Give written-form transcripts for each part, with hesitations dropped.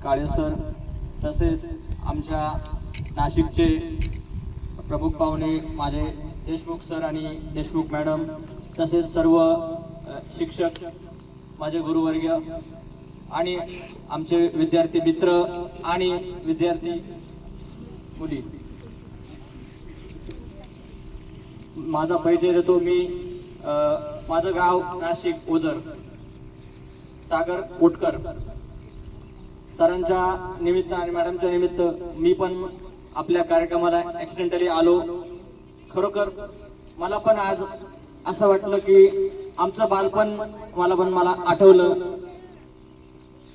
काळे sir, तसेच आमच्या नाशिकचे प्रमुख पाहुणे माझे देशमुख सर आणि देशमुख मॅडम, तसेच सर्व शिक्षक, माझे गुरुवर्ग आणि आमचे विद्यार्थी मित्र आणि विद्यार्थी मुली, माझा परिचय देतो मी। माझं गाव नाशिक ओझर, सागर कोटकर। सरांच्या निमित्त आणि मॅडमच्या निमित्त मी पण आपल्या कार्यक्रमाला ॲक्सिडेंटली आलो। खरोखर मला पण आज असं वाटलं की आमचं बालपण मला आठवलं।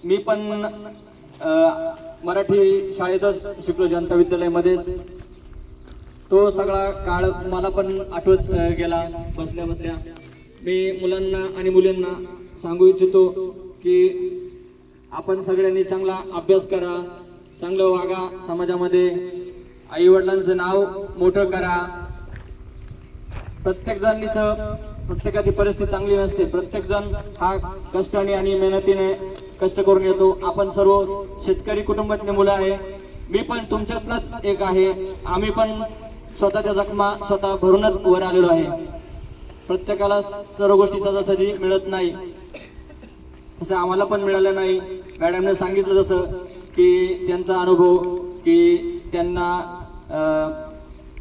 मी पण मराठी शाळेतच शिकलो, जनता विद्यालयामध्येच। तो सगळा काळ मला पण आठवत गेला बसल्या बसल्या। मी मुलांना आणि मुलींना सांगू इच्छितो की आपण सगळ्यांनी चांगला अभ्यास करा, चांगलं वागा समाजामध्ये, आई वडिलांचं नाव मोठं करा। प्रत्येक जण इथं प्रत्येकाची परिस्थिती चांगली नसते, प्रत्येक जण हा कष्टाने आणि मेहनतीने कष्ट करून येतो। आपण सर्व शेतकरी कुटुंबातले मुलं आहे, मी पण तुमच्यातलाच एक आहे। आम्ही पण स्वतःच्या जखमा स्वतः भरूनच वर आलेलो आहे। प्रत्येकाला सर्व गोष्टी सहजासहजी मिळत नाही, तसं आम्हाला पण मिळालं नाही। मॅडमने सांगितलं जसं की त्यांचा अनुभव की त्यांना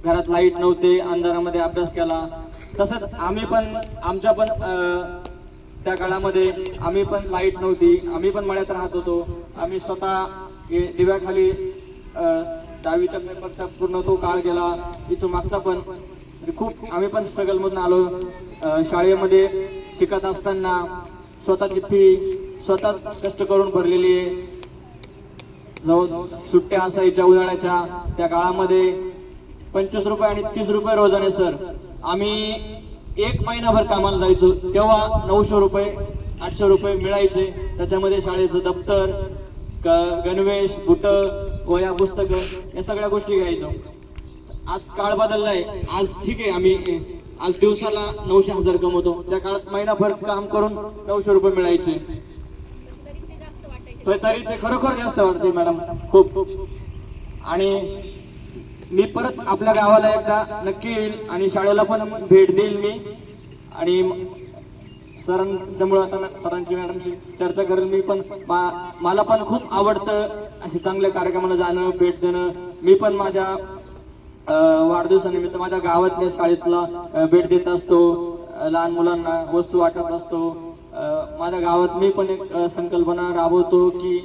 घरात लाईट नव्हते, अंधारामध्ये अभ्यास केला। तसंच आम्ही पण आमच्या पण त्या काळामध्ये आम्ही पण लाईट नव्हती, आम्ही पण मळ्यात राहत होतो। आम्ही स्वतः दिव्याखाली 10वीच्या पेपरचा पूर्ण तो काळ गेला। इथून मागचा पण खूप आम्ही पण स्ट्रगल मधून आलो। शाळेमध्ये शिकत असताना स्वतःची फी स्वतःच कष्ट करून भरलेली आहे। जवळ सुट्ट्या असायच्या उन्हाळ्याच्या, त्या काळामध्ये 25 रुपये आणि 30 रुपये रोजाने सर आम्ही एक महिनाभर कामाला जायचो, तेव्हा 900 रुपये 800 रुपये मिळायचे। त्याच्यामध्ये शाळेचं दप्तर, गणवेश, बुट, वह्या, पुस्तकं या सगळ्या गोष्टी घ्यायचो। आज काळ बदललाय, आज ठीक आहे आम्ही आज दिवसाला 900-1000 कमवतो, त्या काळात महिनाभर काम करून 900 रुपये मिळायचे। तरी ते खरोखर जास्त वाटते मॅडम, खूप। आणि मी परत आपल्या गावाला एकदा नक्की येईल आणि शाळेला पण भेट देईल मी। आणि सरांच्यामुळे आता सरांची मॅडमशी चर्चा करेल मी पण। मला पण खूप आवडतं असे चांगल्या कार्यक्रमाला जाणं, भेट देणं। मी पण माझ्या वाढदिवसानिमित्त माझ्या गावातल्या शाळेतला भेट देत असतो, लहान मुलांना वस्तू वाटत असतो। माझ्या गावात मी पण एक संकल्पना राबवतो की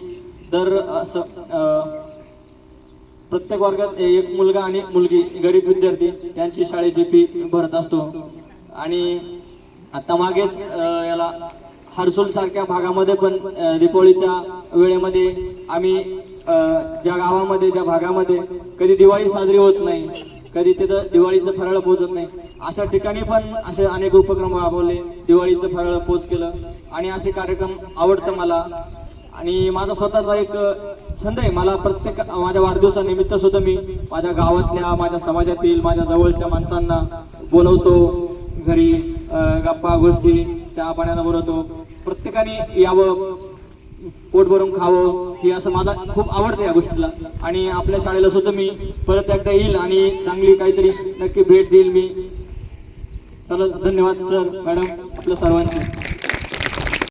दर प्रत्येक वर्गात एक मुलगा आणि मुलगी गरीब विद्यार्थी त्यांची शाळेची फी भरत असतो। आणि आता मागेच याला हर्सुल सारख्या भागामध्ये पण दीपावलीच्या वेळेमध्ये आम्ही ज्या गावामध्ये ज्या भागामध्ये कधी दिवाळी साजरी होत नाही, कधी तिथं दिवाळीचं फराळ पोचत नाही, अशा ठिकाणी पण असे अनेक उपक्रम राबवले, दिवाळीचं फराळ पोच केलं। आणि असे कार्यक्रम आवडतं मला। आणि माझा स्वतःचा एक छंद आहे, मला प्रत्येक माझ्या वाढदिवसानिमित्त सुद्धा मी माझ्या गावातल्या, माझ्या समाजातील, माझ्या जवळच्या माणसांना बोलवतो घरी, गप्पा गोष्टी, चहा पाण्याला बोलवतो। प्रत्येकाने यावं, पोट भरून खावं, ही असं मला खूप आवडतं या गोष्टीला। आणि आपल्या शाळेला सुद्धा मी परत एकदा येईल आणि चांगली काहीतरी नक्की भेट देईल मी। चला, धन्यवाद सर, मॅडम, आपल्या सर्वांचे।